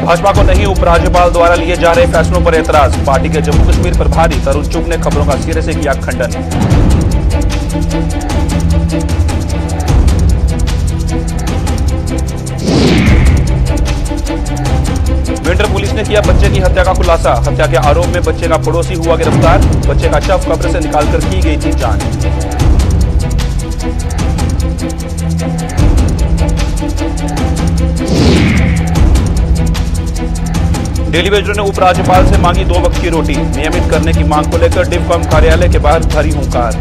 भाजपा को नहीं, उपराज्यपाल द्वारा लिए जा रहे फैसलों पर एतराज। पार्टी के जम्मू कश्मीर प्रभारी तरुण चुग ने खबरों का सिरे से किया खंडन। मेंढर पुलिस ने किया बच्चे की हत्या का खुलासा। हत्या के आरोप में बच्चे का पड़ोसी हुआ गिरफ्तार। बच्चे का शव कब्र से निकालकर की गई थी जांच। डेली वेजरों ने उपराज्यपाल से मांगी 2 वक्त की रोटी। नियमित करने की मांग को लेकर डिवकॉम कार्यालय के बाहर भरी हुंकार।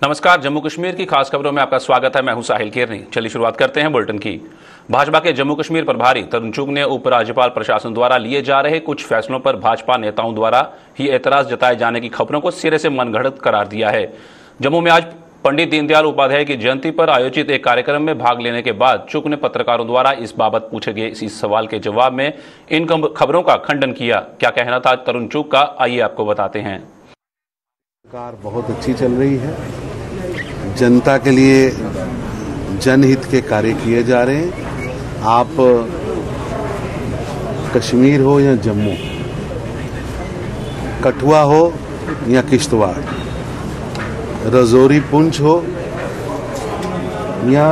नमस्कार, जम्मू कश्मीर की खास खबरों में आपका स्वागत है। मैं हूं साहिल केरनी। चलिए शुरुआत करते हैं बुलेटिन की। भाजपा के जम्मू कश्मीर प्रभारी तरुण चुग ने उपराज्यपाल प्रशासन द्वारा लिए जा रहे कुछ फैसलों पर भाजपा नेताओं द्वारा ही एतराज जताए जाने की खबरों को सिरे से मनगढ़ंत करार दिया है। जम्मू में आज पंडित दीनदयाल उपाध्याय की जयंती पर आयोजित एक कार्यक्रम में भाग लेने के बाद चुग ने पत्रकारों द्वारा इस बाबत पूछे गए इस सवाल के जवाब में इन खबरों का खंडन किया। क्या कहना था तरुण चुग का, आइए आपको बताते हैं। सरकार बहुत अच्छी चल रही है। जनता के लिए जनहित के कार्य किए जा रहे हैं। आप कश्मीर हो या जम्मू, कठुआ हो या किश्तवाड़, राजौरी पुंछ हो या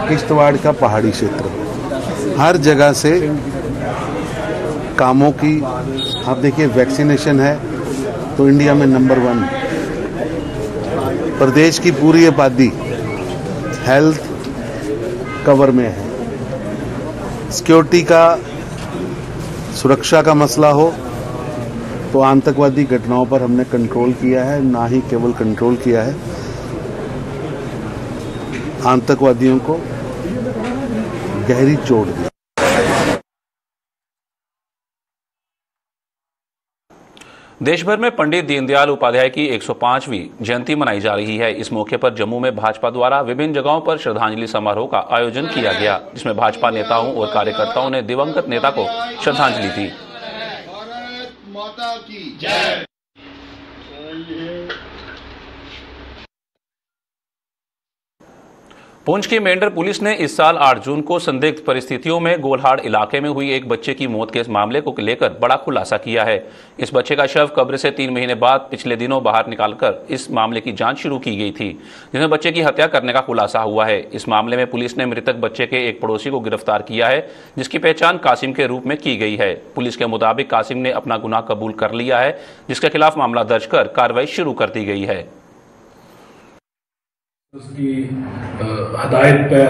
किश्तवाड़ का पहाड़ी क्षेत्र, हर जगह से कामों की आप देखिए। वैक्सीनेशन है तो इंडिया में नंबर 1। प्रदेश की पूरी आबादी हेल्थ कवर में है। सिक्योरिटी का, सुरक्षा का मसला हो तो आतंकवादी घटनाओं पर हमने कंट्रोल किया है। ना ही केवल कंट्रोल किया है, आतंकवादियों को गहरी चोट दी। देश भर में पंडित दीनदयाल उपाध्याय की 105वीं जयंती मनाई जा रही है। इस मौके पर जम्मू में भाजपा द्वारा विभिन्न जगहों पर श्रद्धांजलि समारोह का आयोजन किया गया, जिसमें भाजपा नेताओं और कार्यकर्ताओं ने दिवंगत नेता को श्रद्धांजलि दी। भारत माता की जय। पुंछ की मेंढर पुलिस ने इस साल 8 जून को संदिग्ध परिस्थितियों में गोलहाड़ इलाके में हुई एक बच्चे की मौत के इस मामले को लेकर बड़ा खुलासा किया है। इस बच्चे का शव कब्र से 3 महीने बाद पिछले दिनों बाहर निकालकर इस मामले की जांच शुरू की गई थी, जिसमें बच्चे की हत्या करने का खुलासा हुआ है। इस मामले में पुलिस ने मृतक बच्चे के एक पड़ोसी को गिरफ्तार किया है, जिसकी पहचान कासिम के रूप में की गई है। पुलिस के मुताबिक कासिम ने अपना गुनाह कबूल कर लिया है, जिसके खिलाफ मामला दर्ज कर कार्रवाई शुरू कर दी गई है। उसकी हदायत पे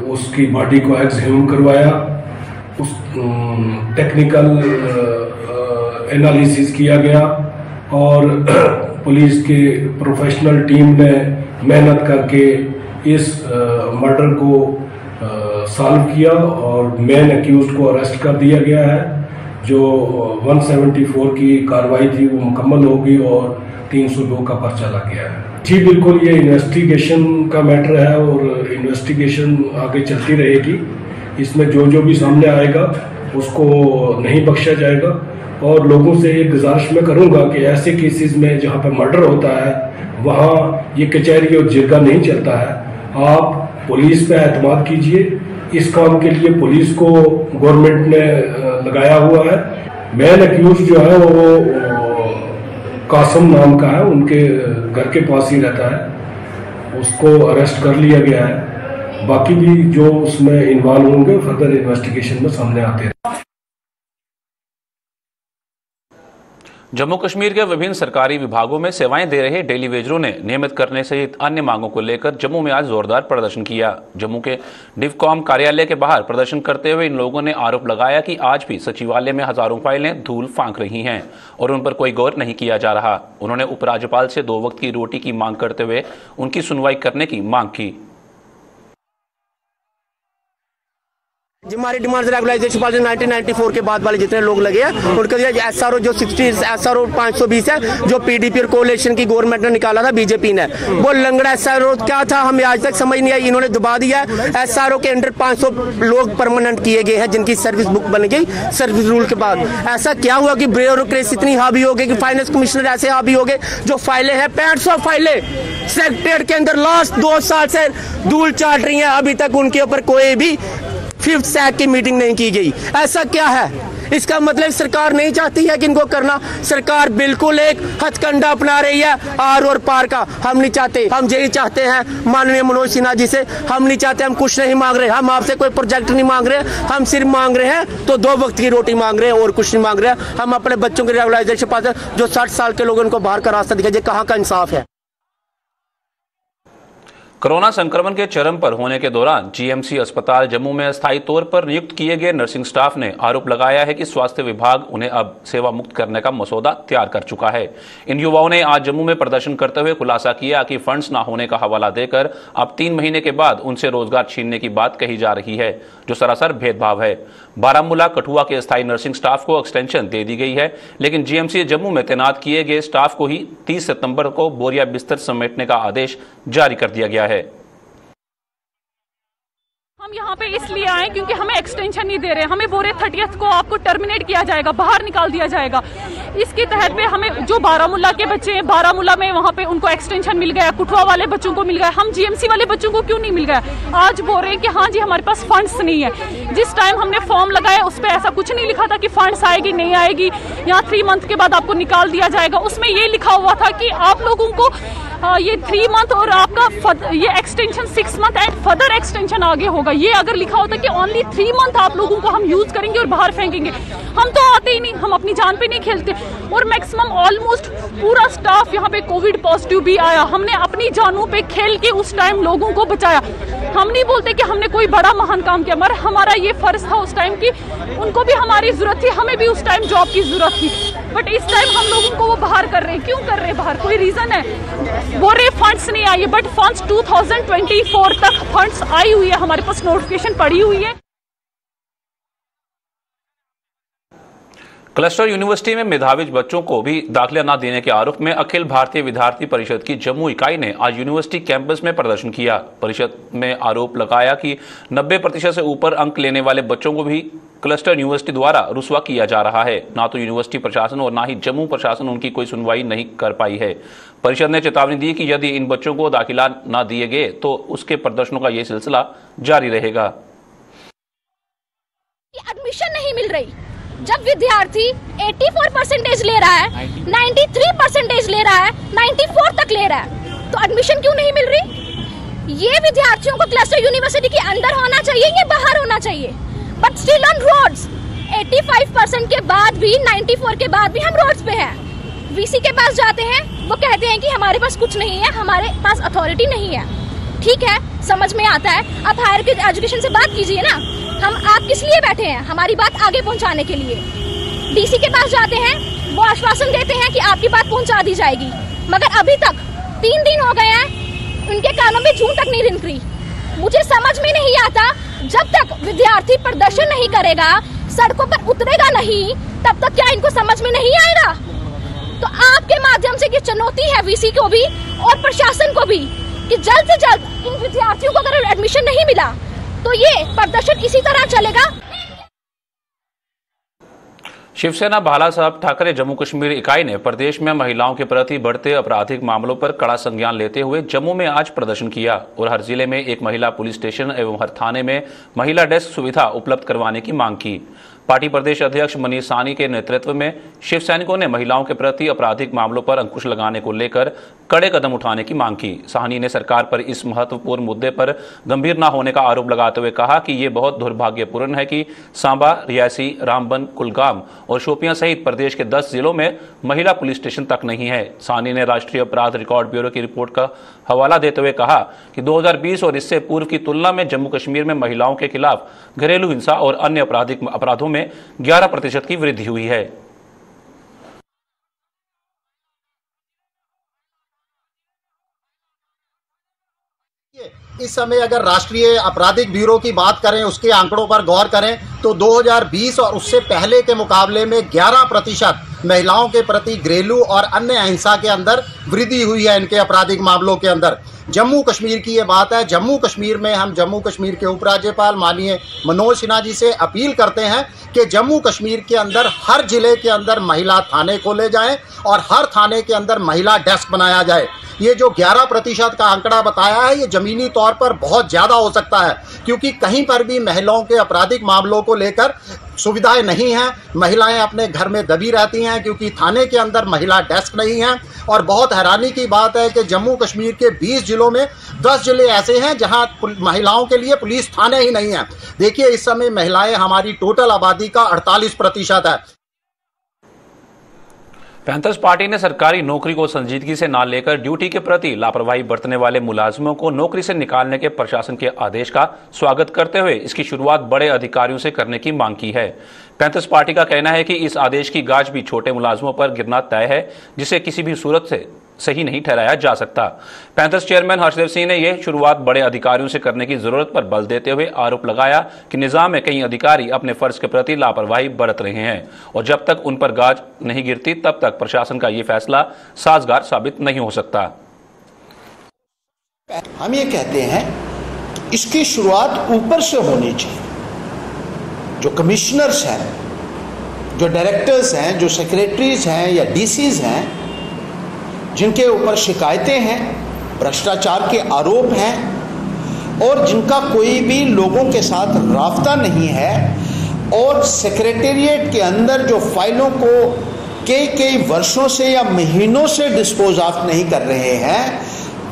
उसकी बॉडी को एक्सह्यूम करवाया, उस टेक्निकल एनालिसिस किया गया और पुलिस की प्रोफेशनल टीम ने मेहनत करके इस मर्डर को सॉल्व किया और मेन अक्यूज्ड को अरेस्ट कर दिया गया है। जो 174 की कार्रवाई थी वो मुकम्मल होगी और 302 का पर्चा लग गया है। जी बिल्कुल, ये इन्वेस्टिगेशन का मैटर है और इन्वेस्टिगेशन आगे चलती रहेगी। इसमें जो भी सामने आएगा उसको नहीं बख्शा जाएगा और लोगों से ये गुजारिश मैं करूंगा कि ऐसे केसेस में जहां पर मर्डर होता है वहां ये कचहरी और जिरगा नहीं चलता है। आप पुलिस पे एतमाद कीजिए। इस काम के लिए पुलिस को गवर्नमेंट ने लगाया हुआ है। मेन अक्यूज जो है वो कासिम नाम का है, उनके घर के पास ही रहता है। उसको अरेस्ट कर लिया गया है। बाकी भी जो उसमें इन्वॉल्व होंगे फर्दर इन्वेस्टिगेशन में सामने आते हैं। जम्मू कश्मीर के विभिन्न सरकारी विभागों में सेवाएं दे रहे डेली वेजरों ने नियमित करने सहित अन्य मांगों को लेकर जम्मू में आज जोरदार प्रदर्शन किया। जम्मू के डिवकॉम कार्यालय के बाहर प्रदर्शन करते हुए इन लोगों ने आरोप लगाया कि आज भी सचिवालय में हजारों फाइलें धूल फांक रही हैं और उन पर कोई गौर नहीं किया जा रहा। उन्होंने उपराज्यपाल से 2 वक्त की रोटी की मांग करते हुए उनकी सुनवाई करने की मांग की। हमारी डिमांड रेगुलाइजेशन पॉलिसी 1994 के बाद वाले जितने लोग लगे हैं उनके लिए एसआरओ जो 60 एसआरओ 520 है जो पीडीपी और कोalition की गवर्नमेंट ने निकाला था बीजेपी ने, वो लंगड़ा एसआरओ क्या था हमें आज तक समझ नहीं आई। इन्होंने दबा दिया। एसआरओ के अंडर 500 लोग परमानेंट किए गए हैं जिनकी सर्विस बुक बन गई सर्विस रूल के बाद। ऐसा क्या हुआ कि ब्यूरोक्रेसी इतनी हावी हो गई कि फाइनेंस कमिश्नर ऐसे हावी हो गए जो फाइलें हैं 6500 फाइलें सेक्रेटरीट के अंदर लास्ट 2 साल से धूल चाट रही हैं, अभी तक उनके ऊपर कोई भी 5th सैक की मीटिंग नहीं की गई। ऐसा क्या है? इसका मतलब सरकार नहीं चाहती है कि इनको करना। सरकार बिल्कुल एक हथकंडा अपना रही है आर और पार का। हम नहीं चाहते, हम यही चाहते हैं माननीय मनोज सिन्हा जी से, हम नहीं चाहते, हम कुछ नहीं मांग रहे, हम आपसे कोई प्रोजेक्ट नहीं मांग रहे, हम सिर्फ मांग रहे हैं तो 2 वक्त की रोटी मांग रहे हैं और कुछ नहीं मांग रहे हैं। हम अपने बच्चों की रेगुलाइजेशन पास जो 60 साल के लोग उनको बाहर का रास्ता दिखाइए, कहाँ का इंसाफ है। कोरोना संक्रमण के चरम पर होने के दौरान जीएमसी अस्पताल जम्मू में अस्थायी तौर पर नियुक्त किए गए नर्सिंग स्टाफ ने आरोप लगाया है कि स्वास्थ्य विभाग उन्हें अब सेवा मुक्त करने का मसौदा तैयार कर चुका है। इन युवाओं ने आज जम्मू में प्रदर्शन करते हुए खुलासा किया कि फंड्स न होने का हवाला देकर अब 3 महीने के बाद उनसे रोजगार छीनने की बात कही जा रही है, जो सरासर भेदभाव है। बारामूला कठुआ के अस्थायी नर्सिंग स्टाफ को एक्सटेंशन दे दी गई है, लेकिन जीएमसी जम्मू में तैनात किए गए स्टाफ को ही 30 सितंबर को बोरिया बिस्तर समेटने का आदेश जारी कर दिया गया है। हम यहाँ पे इसलिए आए क्योंकि हमें एक्सटेंशन नहीं दे रहे, हमें बोरे 30th को आपको टर्मिनेट किया जाएगा, बाहर निकाल दिया जाएगा। इसके तहत पे हमें जो बारामूला के बच्चे हैं, बारामूला में वहाँ पे उनको एक्सटेंशन मिल गया, कुठवा वाले बच्चों को मिल गया, हम जीएमसी वाले बच्चों को क्यों नहीं मिल गया? आज बोल रहे हैं कि हाँ जी हमारे पास फंड्स नहीं है। जिस टाइम हमने फॉर्म लगाया उस पर ऐसा कुछ नहीं लिखा था कि फंड्स आएगी नहीं आएगी, यहाँ 3 मंथ के बाद आपको निकाल दिया जाएगा। उसमें ये लिखा हुआ था कि आप लोगों को ये 3 मंथ और आपका ये extension 6 month and further extension आगे होगा। ये अगर लिखा होता कि ओनली 3 मंथ आप लोगों को हम यूज करेंगे और बाहर फेंकेंगे, हम तो आते ही नहीं, हम अपनी जान पे नहीं खेलते। और मैक्सिमम ऑलमोस्ट पूरा स्टाफ यहाँ पे कोविड पॉजिटिव भी आया। हमने अपनी जानों पे खेल के उस टाइम लोगों को बचाया। हम नहीं बोलते कि हमने कोई बड़ा महान काम किया, मगर हमारा ये फर्ज था उस टाइम की उनको भी हमारी जरूरत थी, हमें भी उस टाइम जॉब की जरूरत थी। बट इस टाइम हम लोगों को वो बाहर कर रहे हैं। क्यों कर रहे हैं बाहर? कोई रीजन है? बोल रहे फंड्स नहीं आई, बट फंड्स 2024 तक फंड्स आई हुई है, हमारे पास नोटिफिकेशन पड़ी हुई है। क्लस्टर यूनिवर्सिटी में मेधावी बच्चों को भी दाखिला न देने के आरोप में अखिल भारतीय विद्यार्थी परिषद की जम्मू इकाई ने आज यूनिवर्सिटी कैंपस में प्रदर्शन किया। परिषद में आरोप लगाया कि 90% से ऊपर अंक लेने वाले बच्चों को भी क्लस्टर यूनिवर्सिटी द्वारा रुस्वा किया जा रहा है। ना तो यूनिवर्सिटी प्रशासन और ना ही जम्मू प्रशासन उनकी कोई सुनवाई नहीं कर पाई है। परिषद ने चेतावनी दी कि यदि इन बच्चों को दाखिला न दिए गए तो उसके प्रदर्शनों का ये सिलसिला जारी रहेगा। एडमिशन नहीं मिल रही, जब विद्यार्थी 84% ले रहा है, 93% ले रहा है, 94 तक ले रहा है, तो एडमिशन क्यों नहीं मिल रही? ये विद्यार्थियों को क्लस्टर यूनिवर्सिटी के अंदर होना चाहिए या बाहर होना चाहिए? बट स्टिल ऑन रोड्स 85% के बाद भी, 94 के बाद भी हम रोड्स पे हैं। वीसी के पास जाते हैं, वो कहते हैं कि हमारे पास कुछ नहीं है, हमारे पास अथॉरिटी नहीं है। ठीक है, समझ में आता है, आप हायर एजुकेशन से बात कीजिए ना। आप किस लिए बैठे हैं? हमारी बात आगे पहुंचाने के लिए। डीसी के पास जाते हैं, वो आश्वासन देते हैं कि आपकी बात पहुंचा दी जाएगी, मगर अभी तक 3 दिन हो गए हैं, उनके कानों में जूं तक नहीं रिंक रही। मुझे समझ में नहीं आता, जब तक विद्यार्थी प्रदर्शन नहीं करेगा, सड़कों पर उतरेगा नहीं, तब तक क्या इनको समझ में नहीं आएगा? तो आपके माध्यम से ये चुनौती है वीसी को भी और प्रशासन को भी कि जल्द से जल्द इन विद्यार्थियों को अगर एडमिशन नहीं मिला तो ये प्रदर्शन इसी तरह चलेगा। शिवसेना बाला साहब ठाकरे जम्मू कश्मीर इकाई ने प्रदेश में महिलाओं के प्रति बढ़ते आपराधिक मामलों पर कड़ा संज्ञान लेते हुए जम्मू में आज प्रदर्शन किया और हर जिले में एक महिला पुलिस स्टेशन एवं हर थाने में महिला डेस्क सुविधा उपलब्ध करवाने की मांग की। पार्टी प्रदेश अध्यक्ष मनीष साहनी के नेतृत्व में शिव सैनिकों ने महिलाओं के प्रति आपराधिक मामलों पर अंकुश लगाने को लेकर कड़े कदम उठाने की मांग की। साहनी ने सरकार पर इस महत्वपूर्ण मुद्दे पर गंभीर न होने का आरोप लगाते हुए कहा कि ये बहुत दुर्भाग्यपूर्ण है कि सांबा, रियासी, रामबन, कुलगाम और शोपियां सहित प्रदेश के 10 जिलों में महिला पुलिस स्टेशन तक नहीं है। साहनी ने राष्ट्रीय अपराध रिकॉर्ड ब्यूरो की रिपोर्ट का हवाला देते हुए कहा कि 2020 और इससे पूर्व की तुलना में जम्मू कश्मीर में महिलाओं के खिलाफ घरेलू हिंसा और अन्य आपराधिक अपराधों में 11% की वृद्धि हुई है। इस समय अगर राष्ट्रीय आपराधिक ब्यूरो की बात करें, उसके आंकड़ों पर गौर करें तो 2020 और उससे पहले के मुकाबले में 11% महिलाओं के प्रति घरेलू और अन्य अहिंसा के अंदर वृद्धि हुई है इनके आपराधिक मामलों के अंदर। जम्मू कश्मीर की ये बात है। जम्मू कश्मीर में हम जम्मू कश्मीर के उपराज्यपाल माननीय मनोज सिन्हा जी से अपील करते हैं कि जम्मू कश्मीर के अंदर हर जिले के अंदर महिला थाने खोले जाएं और हर थाने के अंदर महिला डेस्क बनाया जाए। ये जो 11% का आंकड़ा बताया है, ये ज़मीनी तौर पर बहुत ज़्यादा हो सकता है, क्योंकि कहीं पर भी महिलाओं के आपराधिक मामलों को लेकर सुविधाएं नहीं हैं। महिलाएं अपने घर में दबी रहती हैं क्योंकि थाने के अंदर महिला डेस्क नहीं हैं। और बहुत हैरानी की बात है कि जम्मू कश्मीर के 20 जिलों में 10 जिले ऐसे हैं जहां महिलाओं के लिए पुलिस थाने ही नहीं हैं। देखिए, इस समय महिलाएं हमारी टोटल आबादी का 48% है। पैंथर्स पार्टी ने सरकारी नौकरी को संजीदगी से न लेकर ड्यूटी के प्रति लापरवाही बरतने वाले मुलाजिमों को नौकरी से निकालने के प्रशासन के आदेश का स्वागत करते हुए इसकी शुरुआत बड़े अधिकारियों से करने की मांग की है। पैंथर्स पार्टी का कहना है कि इस आदेश की गाज भी छोटे मुलाजिमों पर गिरना तय है, जिसे किसी भी सूरत से सही नहीं ठहराया जा सकता। पैंथर्स चेयरमैन हर्षदेव सिंह ने यह शुरुआत बड़े अधिकारियों से करने की जरूरत पर बल देते हुए आरोप लगाया कि निजाम में कई अधिकारी अपने फर्ज के प्रति लापरवाही बरत रहे हैं और जब तक उन पर गाज नहीं गिरती तब तक प्रशासन का यह फैसला साजगार साबित नहीं हो सकता। हम ये कहते हैं कि इसकी शुरुआत ऊपर से होनी चाहिए। जो कमिश्नर्स हैं, जो डायरेक्टर्स हैं, जो सेक्रेटरीज हैं या डीसीज हैं, जिनके ऊपर शिकायतें हैं, भ्रष्टाचार के आरोप हैं और जिनका कोई भी लोगों के साथ राब्ता नहीं है और सेक्रेटेरिएट के अंदर जो फाइलों को कई वर्षों से या महीनों से डिस्पोज ऑफ नहीं कर रहे हैं,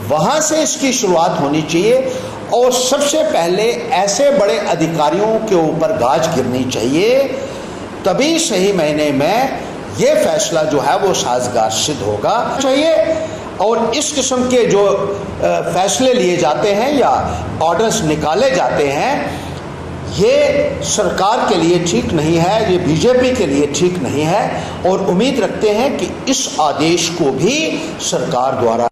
वहाँ से इसकी शुरुआत होनी चाहिए। और सबसे पहले ऐसे बड़े अधिकारियों के ऊपर गाज गिरनी चाहिए, तभी सही महीने में ये फैसला जो है वो साजगार सिद्ध होगा चाहिए। और इस किस्म के जो फैसले लिए जाते हैं या ऑर्डर्स निकाले जाते हैं, ये सरकार के लिए ठीक नहीं है, ये बीजेपी के लिए ठीक नहीं है और उम्मीद रखते हैं कि इस आदेश को भी सरकार द्वारा।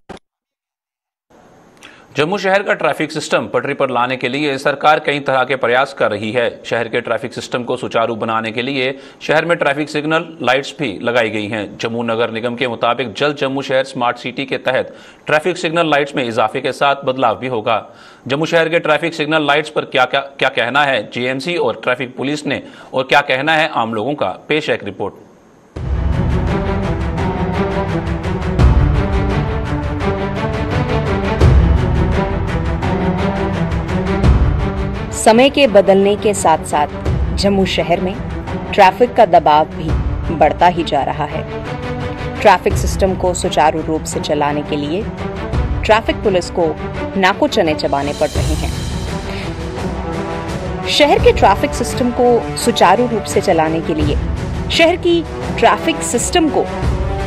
जम्मू शहर का ट्रैफिक सिस्टम पटरी पर लाने के लिए सरकार कई तरह के प्रयास कर रही है। शहर के ट्रैफिक सिस्टम को सुचारू बनाने के लिए शहर में ट्रैफिक सिग्नल लाइट्स भी लगाई गई हैं। जम्मू नगर निगम के मुताबिक जल्द जम्मू शहर स्मार्ट सिटी के तहत ट्रैफिक सिग्नल लाइट्स में इजाफे के साथ बदलाव भी होगा। जम्मू शहर के ट्रैफिक सिग्नल लाइट्स पर क्या कहना है जीएमसी और ट्रैफिक पुलिस ने और क्या कहना है आम लोगों का, पेश है एक रिपोर्ट। समय के बदलने के साथ साथ जम्मू शहर में ट्रैफिक का दबाव भी बढ़ता ही जा रहा है। ट्रैफिक सिस्टम को सुचारू रूप से चलाने के लिए ट्रैफिक पुलिस को नाको चने चबाने पड़ रहे हैं। शहर के ट्रैफिक सिस्टम को सुचारू रूप से चलाने के लिए शहर की ट्रैफिक सिस्टम को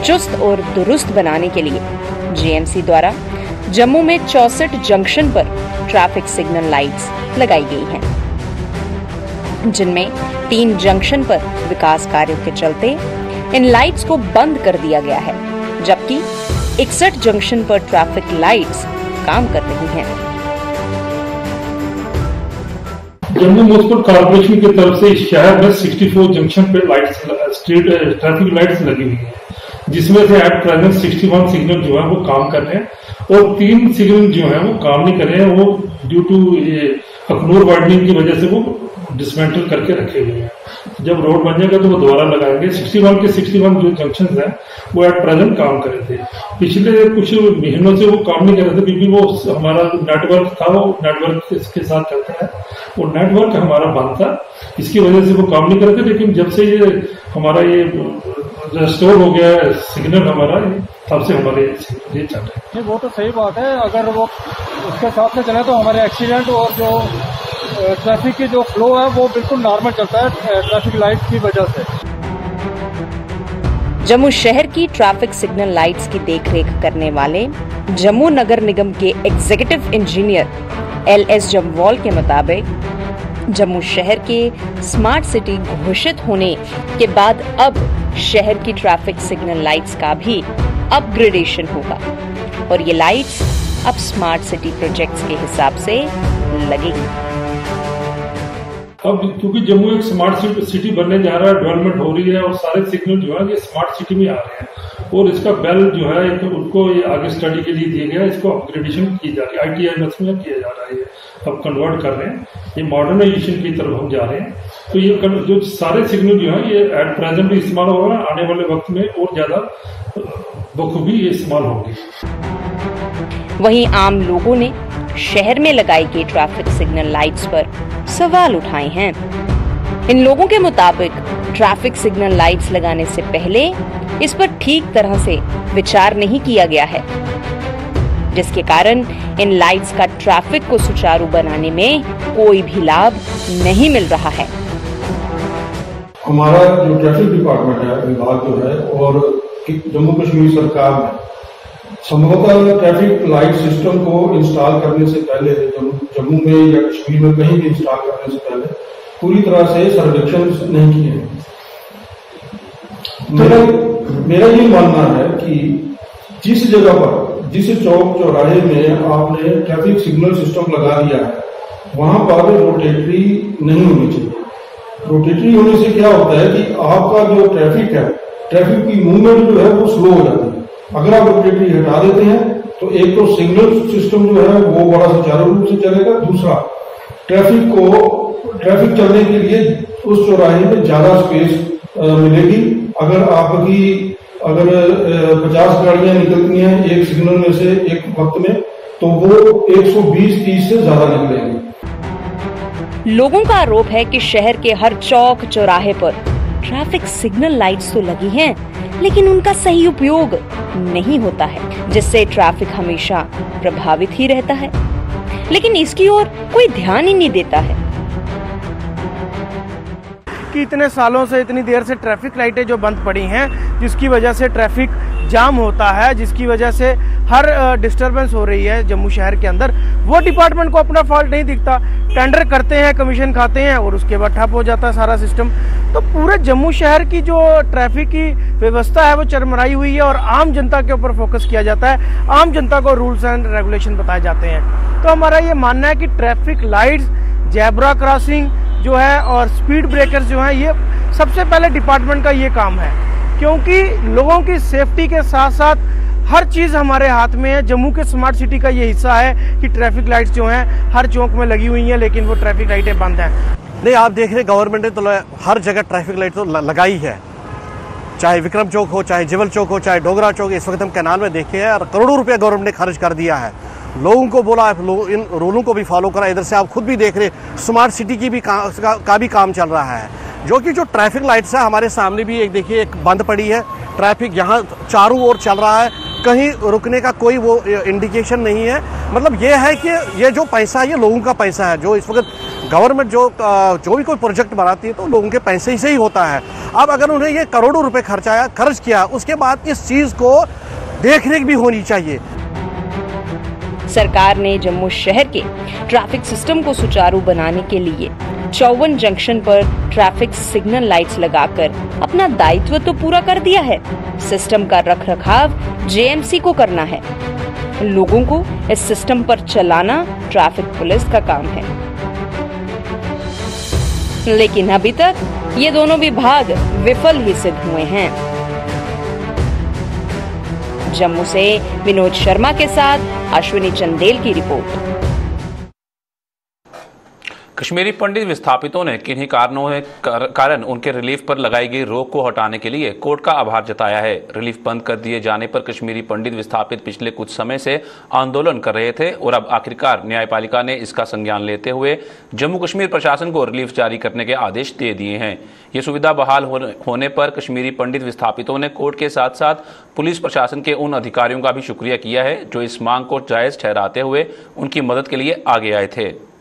चुस्त और दुरुस्त बनाने के लिए जीएमसी द्वारा जम्मू में 64 जंक्शन पर ट्रैफिक सिग्नल लाइट्स लगाई गई हैं, जिनमें 3 जंक्शन पर विकास कार्यों के चलते इन लाइट्स को बंद कर दिया गया है, जबकि 61 जंक्शन पर ट्रैफिक लाइट्स काम कर रही हैं। जम्मू म्युनिसिपल कॉर्पोरेशन की तरफ से शहर में 64 जंक्शन पे ट्रैफिक लाइट्स लगी हुई है, जिसमें से एट प्रेजेंट 61 सिग्नल जो है वो काम कर रहे हैं और 3 सिग्नल जो है वो काम नहीं कर रहे हैं। वो ड्यू टू अखनूर वाइडनिंग की वजह से वो डिसमेंटल करके रखे हुए हैं। जब रोड बन जाएगा तो वो दोबारा लगाएंगे। 61 के 61 जो जंक्शन हैं वो एट प्रेजेंट काम कर रहे थे। पिछले कुछ महीनों से वो काम नहीं कर रहे थे क्योंकि वो हमारा नेटवर्क था, वो नेटवर्क इसके साथ चलता है, वो नेटवर्क हमारा बंद था, इसकी वजह से वो काम नहीं कर रहे थे। लेकिन जब से ये हमारा ये रेस्टोर हो गया है सिग्नल हमारा, तब से हमारे ये चल रहे हैं। वो तो सही बात है, अगर वो उसके साथ में चले तो हमारे एक्सीडेंट और जो ट्रैफिक की जो फ्लो है वो बिल्कुल नॉर्मल चलता है ट्रैफिक लाइट की वजह से। जम्मू शहर की ट्रैफिक सिग्नल लाइट्स की देखरेख करने वाले जम्मू नगर निगम के एग्जीक्यूटिव इंजीनियर LS जम्वाल के मुताबिक जम्मू शहर के स्मार्ट सिटी घोषित होने के बाद अब शहर की ट्रैफिक सिग्नल लाइट्स का भी अपग्रेडेशन होगा और ये लाइट्स अब स्मार्ट सिटी प्रोजेक्ट्स के हिसाब से लगेगी। अब क्योंकि जम्मू एक स्मार्ट सिटी बनने जा रहा है, डेवलपमेंट हो रही है और सारे सिग्नल जो है ये स्मार्ट सिटी में आ रहे हैं और इसका बेल जो है उनको ये आगे स्टडी के लिए दिया गया है, इसको अपग्रेडेशन की जा रही है, ITIMS में किया जा रहा है, ये अब कन्वर्ट कर रहे हैं, ये मॉडर्नाइजेशन की तरफ हम जा रहे हैं। तो ये जो सारे सिग्नल जो है ये एट प्रेजेंट भी इस्तेमाल हो रहा है, आने वाले वक्त में और ज्यादा बखूबी ये इस्तेमाल होगी। वहीं आम लोगों ने शहर में लगाई गई ट्रैफिक सिग्नल लाइट्स पर सवाल उठाए हैं। इन लोगों के मुताबिक ट्रैफिक सिग्नल लाइट्स लगाने से पहले इस पर ठीक तरह से विचार नहीं किया गया है, जिसके कारण इन लाइट्स का ट्रैफिक को सुचारू बनाने में कोई भी लाभ नहीं मिल रहा है। हमारा जो ट्रैफिक डिपार्टमेंट है, विभाग जो है, और जम्मू कश्मीर सरकार ने संभवतः ट्रैफिक लाइट सिस्टम को इंस्टॉल करने से पहले, जम्मू में या कश्मीर में कहीं भी इंस्टॉल करने से पहले पूरी तरह से सर्वेक्षण नहीं किए हैं। मेरा ये मानना है कि जिस जगह पर, जिस चौक चौराहे में आपने ट्रैफिक सिग्नल सिस्टम लगा दिया है, वहां पर रोटेटरी नहीं होनी चाहिए। रोटेटरी होने से क्या होता है कि आपका जो ट्रैफिक है, ट्रैफिक की मूवमेंट जो है वो स्लो हो जाती है। अगर आप रोटेटरी हटा देते हैं तो एक तो सिग्नल सिस्टम जो है वो बड़ा सुचारू रूप से चलेगा, दूसरा ट्रैफिक चलने के लिए उस चौराहे में ज्यादा स्पेस मिलेगी। अगर 50 गाड़ियां निकलती हैं एक सिग्नल में से एक वक्त में, तो वो 120-30 से ज्यादा निकलेंगी। लोगों का आरोप है कि शहर के हर चौक चौराहे पर ट्रैफिक सिग्नल लाइट्स तो लगी हैं, लेकिन उनका सही उपयोग नहीं होता है, जिससे ट्रैफिक हमेशा प्रभावित ही रहता है, लेकिन इसकी ओर कोई ध्यान ही नहीं देता है। कि इतने सालों से, इतनी देर से ट्रैफिक लाइटें जो बंद पड़ी हैं, जिसकी वजह से ट्रैफिक जाम होता है, जिसकी वजह से हर डिस्टरबेंस हो रही है जम्मू शहर के अंदर, वो डिपार्टमेंट को अपना फॉल्ट नहीं दिखता। टेंडर करते हैं, कमीशन खाते हैं और उसके बाद ठप हो जाता है सारा सिस्टम। तो पूरे जम्मू शहर की जो ट्रैफिक की व्यवस्था है वो चरमराई हुई है और आम जनता के ऊपर फोकस किया जाता है, आम जनता को रूल्स एंड रेगुलेशन बताए जाते हैं। तो हमारा ये मानना है कि ट्रैफिक लाइट्स, जेब्रा क्रॉसिंग जो है और स्पीड ब्रेकर्स जो हैं, ये सबसे पहले डिपार्टमेंट का ये काम है, क्योंकि लोगों की सेफ्टी के साथ साथ हर चीज़ हमारे हाथ में है। जम्मू के स्मार्ट सिटी का ये हिस्सा है कि ट्रैफिक लाइट्स जो हैं हर चौक में लगी हुई हैं, लेकिन वो ट्रैफिक लाइटें बंद हैं। नहीं, आप देख रहे गवर्नमेंट ने तो हर जगह ट्रैफिक लाइट तो लगाई है, चाहे विक्रम चौक हो, चाहे जिवल चौक हो, चाहे डोगरा चौक। इस वक्त हम कैनाल में देखे हैं और करोड़ों रुपए गवर्नमेंट ने खर्च कर दिया है। लोगों को बोला इन रूलों को भी फॉलो करा। इधर से आप खुद भी देख रहे स्मार्ट सिटी की भी का भी काम चल रहा है, जो कि जो ट्रैफिक लाइट्स है हमारे सामने भी एक देखिए एक बंद पड़ी है। ट्रैफिक यहाँ चारों ओर चल रहा है, कहीं रुकने का कोई वो इंडिकेशन नहीं है। मतलब ये है कि ये जो पैसा है ये लोगों का पैसा है। जो इस वक्त गवर्नमेंट जो भी कोई प्रोजेक्ट बनाती है तो लोगों के पैसे से ही होता है। अब अगर उन्हें ये करोड़ों रुपए खर्च किया, उसके बाद इस चीज़ को देखरेख भी होनी चाहिए। सरकार ने जम्मू शहर के ट्रैफिक सिस्टम को सुचारू बनाने के लिए 54 जंक्शन पर ट्रैफिक सिग्नल लाइट्स लगाकर अपना दायित्व तो पूरा कर दिया है। सिस्टम का रखरखाव जेएमसी को करना है। लोगों को इस सिस्टम पर चलाना ट्रैफिक पुलिस का काम है। लेकिन अभी तक ये दोनों विभाग विफल ही सिद्ध हुए हैं। जम्मू से विनोद शर्मा के साथ अश्विनी चंदेल की रिपोर्ट। कश्मीरी पंडित विस्थापितों ने किन्हीं कारणों के कारण उनके रिलीफ पर लगाई गई रोक को हटाने के लिए कोर्ट का आभार जताया है। रिलीफ बंद कर दिए जाने पर कश्मीरी पंडित विस्थापित पिछले कुछ समय से आंदोलन कर रहे थे और अब आखिरकार न्यायपालिका ने इसका संज्ञान लेते हुए जम्मू कश्मीर प्रशासन को रिलीफ जारी करने के आदेश दे दिए हैं। ये सुविधा बहाल होने पर कश्मीरी पंडित विस्थापितों ने कोर्ट के साथ साथ पुलिस प्रशासन के उन अधिकारियों का भी शुक्रिया किया है जो इस मांग को जायज ठहराते हुए उनकी मदद के लिए आगे आए थे।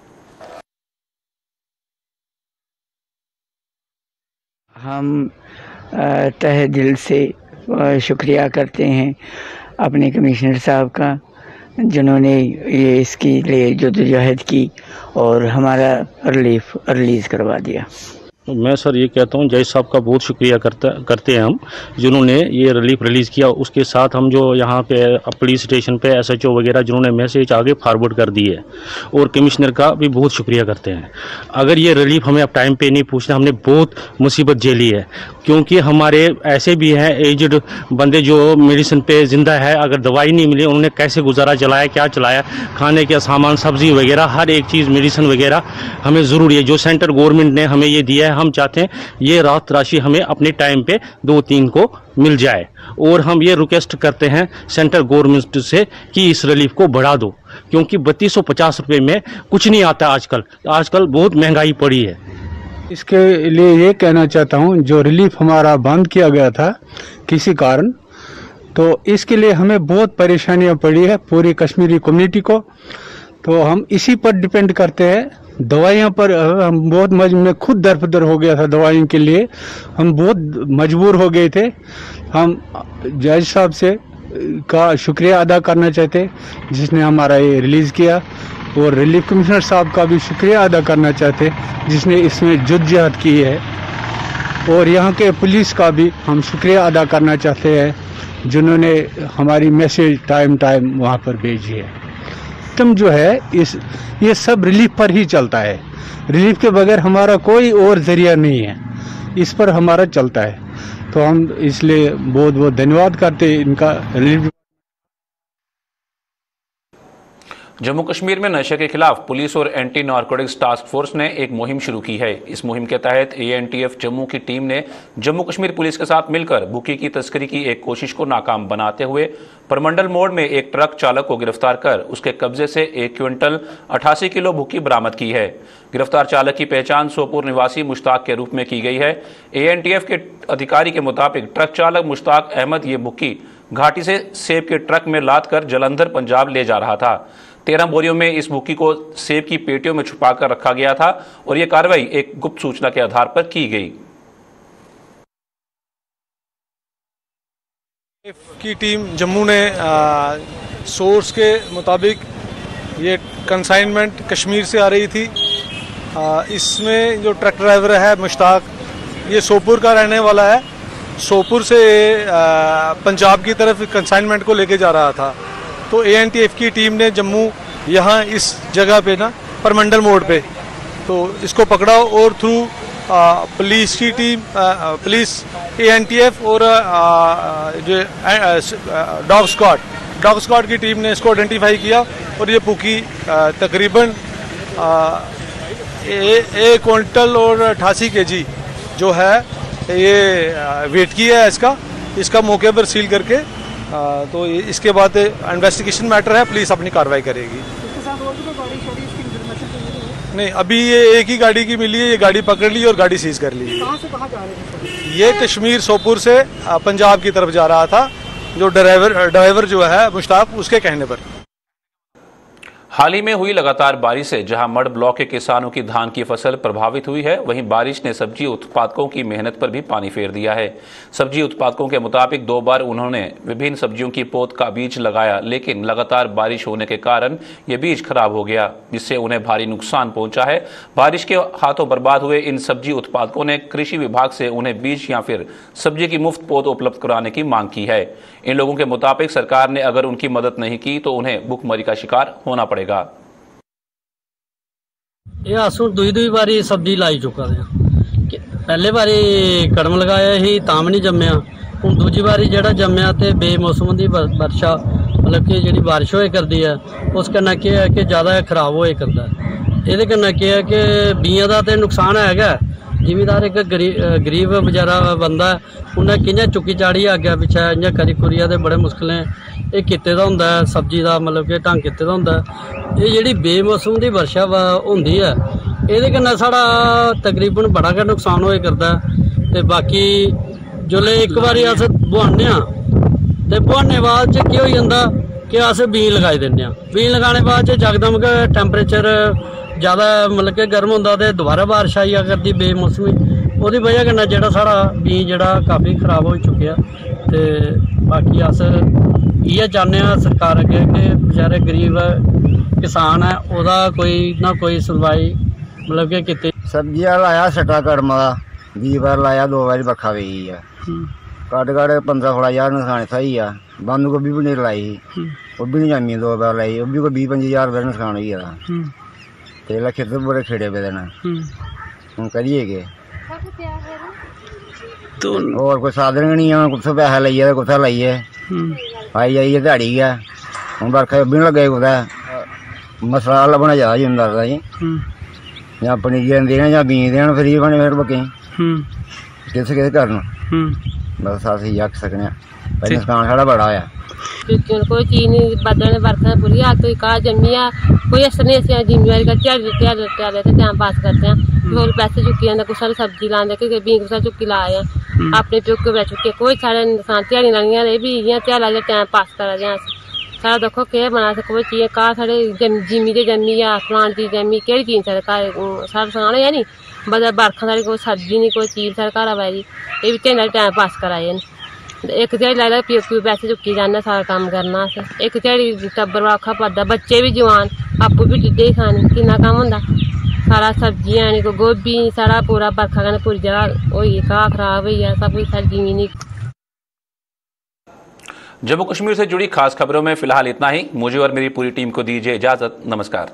हम तहे दिल से शुक्रिया करते हैं अपने कमिश्नर साहब का, जिन्होंने ये इसके लिए जद्दोजहद की और हमारा रिलीज करवा दिया। मैं सर ये कहता हूँ जय साहब का बहुत शुक्रिया करते हैं हम, जिन्होंने ये रिलीफ रिलीज़ किया। उसके साथ हम जो यहाँ पे पुलिस स्टेशन पे SHO वगैरह जिन्होंने मैसेज आगे फॉरवर्ड कर दी है, और कमिश्नर का भी बहुत शुक्रिया करते हैं। अगर ये रिलीफ हमें अब टाइम पे नहीं पूछना, हमने बहुत मुसीबत झेली है, क्योंकि हमारे ऐसे भी हैं एजड बंदे जो मेडिसिन पे ज़िंदा है, अगर दवाई नहीं मिली उन्होंने कैसे गुजारा चलाया, क्या चलाया, खाने का सामान सब्ज़ी वगैरह हर एक चीज़ मेडिसिन वगैरह हमें ज़रूरी है। जो सेंटर गवर्नमेंट ने हमें ये दिया है, हम चाहते हैं ये राहत राशि हमें अपने टाइम पे 2-3 को मिल जाए, और हम ये रिक्वेस्ट करते हैं सेंट्रल गवर्नमेंट से कि इस रिलीफ को बढ़ा दो, क्योंकि 3250 रुपये में कुछ नहीं आता आजकल बहुत महंगाई पड़ी है। इसके लिए ये कहना चाहता हूँ, जो रिलीफ हमारा बंद किया गया था किसी कारण, तो इसके लिए हमें बहुत परेशानियाँ पड़ी है पूरी कश्मीरी कम्युनिटी को। तो हम इसी पर डिपेंड करते हैं, दवाइयों पर हम बहुत मैं खुद दरबदर हो गया था दवाइयों के लिए, हम बहुत मजबूर हो गए थे। हम जज साहब से का शुक्रिया अदा करना चाहते जिसने हमारा ये रिलीज़ किया, और रिलीफ कमिश्नर साहब का भी शुक्रिया अदा करना चाहते जिसने इसमें जद्दोजहद की है, और यहाँ के पुलिस का भी हम शुक्रिया अदा करना चाहते हैं जिन्होंने हमारी मैसेज टाइम वहाँ पर भेजी है। सिस्टम जो है ये सब रिलीफ पर ही चलता है, रिलीफ के बगैर हमारा कोई और जरिया नहीं है, इस पर हमारा चलता है। तो हम इसलिए बहुत बहुत धन्यवाद करते हैं इनका। रिलीफ जम्मू कश्मीर में नशे के खिलाफ पुलिस और एंटी नारकोटिक्स टास्क फोर्स ने एक मुहिम शुरू की है। इस मुहिम के तहत ANTF जम्मू की टीम ने जम्मू कश्मीर पुलिस के साथ मिलकर भुक्की की तस्करी की एक कोशिश को नाकाम बनाते हुए परमंडल मोड़ में एक ट्रक चालक को गिरफ्तार कर उसके कब्जे से 1 क्विंटल 88 किलो भुक्की बरामद की है। गिरफ्तार चालक की पहचान सोपुर निवासी मुश्ताक के रूप में की गई है। ANTF के अधिकारी के मुताबिक ट्रक चालक मुश्ताक अहमद ये भुक्की घाटी से सेब के ट्रक में लाद कर जलंधर पंजाब ले जा रहा था। 13 बोरियों में इस भुक्की को सेब की पेटियों में छुपाकर रखा गया था, और यह कार्रवाई एक गुप्त सूचना के आधार पर की गई। की टीम जम्मू ने सोर्स के मुताबिक ये कंसाइनमेंट कश्मीर से आ रही थी। इसमें जो ट्रक ड्राइवर है मुश्ताक, ये सोपुर का रहने वाला है। सोपुर से पंजाब की तरफ कंसाइनमेंट को लेके जा रहा था। तो ANTF की टीम ने जम्मू यहाँ इस जगह पे ना परमंडल मोड़ पे तो इसको पकड़ा, और थ्रू पुलिस की टीम, पुलिस ANTF और जो डॉग स्क्वाड की टीम ने इसको आइडेंटिफाई किया, और ये भुक्की तकरीबन 1 क्विंटल और 88 kg जो है ये वेट की है इसका मौके पर सील करके। तो इसके बाद इन्वेस्टिगेशन मैटर है, पुलिस अपनी कार्रवाई करेगी। नहीं, अभी ये एक ही गाड़ी की मिली है, ये गाड़ी पकड़ ली और गाड़ी सीज कर ली। कहाँ से कहाँ जा रहे हैं? ये कश्मीर सोपुर से पंजाब की तरफ जा रहा था, जो ड्राइवर जो है मुश्ताक, उसके कहने पर। हाल ही में हुई लगातार बारिश से जहां मड ब्लॉक के किसानों की धान की फसल प्रभावित हुई है, वहीं बारिश ने सब्जी उत्पादकों की मेहनत पर भी पानी फेर दिया है। सब्जी उत्पादकों के मुताबिक 2 बार उन्होंने विभिन्न सब्जियों की पौध का बीज लगाया, लेकिन लगातार बारिश होने के कारण ये बीज खराब हो गया, जिससे उन्हें भारी नुकसान पहुंचा है। बारिश के हाथों बर्बाद हुए इन सब्जी उत्पादकों ने कृषि विभाग से उन्हें बीज या फिर सब्जी की मुफ्त पौध उपलब्ध कराने की मांग की है। इन लोगों के मुताबिक सरकार ने अगर उनकी मदद नहीं की तो उन्हें भुखमरी का शिकार होना पड़ेगा। ये असू दुई बारी सब्जी लाई चुका है। पहले बारी कड़म लगाया ही तां नहीं जम्मिया, हुण दूजी बारी जेड़ा जम्मिया ते बेमौसम की वर्षा मतलब कि जी बारिश होए करती है, उस कन्नै केह् है कि ज़्यादा खराब होए करता है। ये कन्नै केह् है कि बीआं दा ते नुकसान हैगा। जिमीदार एक गरीब बेचारा बंदा है, उन्हें कि'यां चुक्की चाढ़ी अग्गै पिच्छै इ'यां करी कुरिया ते बड़े मुश्कलें एह् कीते दा हुंदा है, सब्जी दा मतलब कि ढंग कीते दा हुंदा है। एह् जेह्ड़ी बेमौसम दी वर्षा होंदी है, एह्दे कन्नै साढ़ा तकरीबन बड़ा गै नुकसान होए करदा है। ते बाकी जोल्लै इक बारी अस बुहाने आं ते बुहाने बाद च केह् होई जंदा कि अस बीज लगाई दिन्ने आं। बीज लगाने बाद च यकदम गै टैंपरेचर ज़्यादा मतलब कि गर्म होंदा ते दोबारा बारिश आई करदी बेमौसमी, ओह्दी वजह कन्नै जेह्ड़ा साढ़ा बीज जेह्ड़ा काफ़ी खराब हो चुकेआ। ते बाकी अस इ'यै चाह्न्ने आं सरकार अग्गें कि बेचारे गरीब किसान है ओह्दा कोई ना कोई सुनवाई मतलब कि कीती। सब्जियां लाया सट्टा कड़मा दा 20 बार लाया 2 बारी बरखा पेई है घट घट 15-16 नुकसान इत्थै ही आ। बंद गोभी भी नहीं लाई ओह् भी नहीं जमी 2 बार लाई ओह् भी कोई 20-25 हज़ार रुपये नुकसान होई गेदा ते खेतर बड़े खेड़े पेदे न हून करिए केह् होर कोई साधन गै नहीं है कुत्थें पैसा लाइए ते कुत्थें लाइए आई जाइए ध्याड़ी गै हून बरखा ओह् बी नहीं लग्गे कुतै मसला लब्भना चाहिदा जमींदार दा जी जां पनीरियां देन जां बीज देन फ्री बने फिर लोकें किस करन बस अस इयै आखी सकने आं नुकसान साढ़ा बड़ा होया कोई चीज नहीं बदल बरखा बुरी हालत हुई घाह जमी आ कोई असर नहीं अस जिम्मेवारी का ध्याड़ी टाइम पास करते हैं फिर पैसे चुकी जाते कुछ सब्जी लाते कि बीं कुछ चुकी लाए अपने प्योके बड़ा चुके कोई साढ़े नुकसान ध्याड़ी लानियां भी इ'यां ध्याड़ा टाइम पास करा दे अस साढ़ा देखो केह् बना कोई चीज घाह साढ़े जिमी ते जमी आ फलान चीज जमी केह्ड़ी चीज साढ़े घर साढ़ा नुकसान होया नी बदल बरखा साढ़ी कोई सब्जी नहीं कोई चीज साढ़े घर आवा दी एह् बी ध्याड़ी टाइम पास करा दे एक ध्याड़ी लाई लै प्योके पैसे चुकी जाने सारा कम्म करना अस एक ध्याड़ी टब्बर औखा पड़दा बच्चे भी जवान आपूं भी टिड्डे ही खाने किन्ना कम्म होंदा सारा सब्जियां नहीं कोई गोभी सारा पूरा बरखा कन्नै पूरी जगह होई घाह खराब होई गया सब कुछ सारी जमीन ही। जम्मू कश्मीर से जुड़ी खास खबरों में फिलहाल इतना ही। मुझे और मेरी पूरी टीम को दीजिए इजाजत। नमस्कार।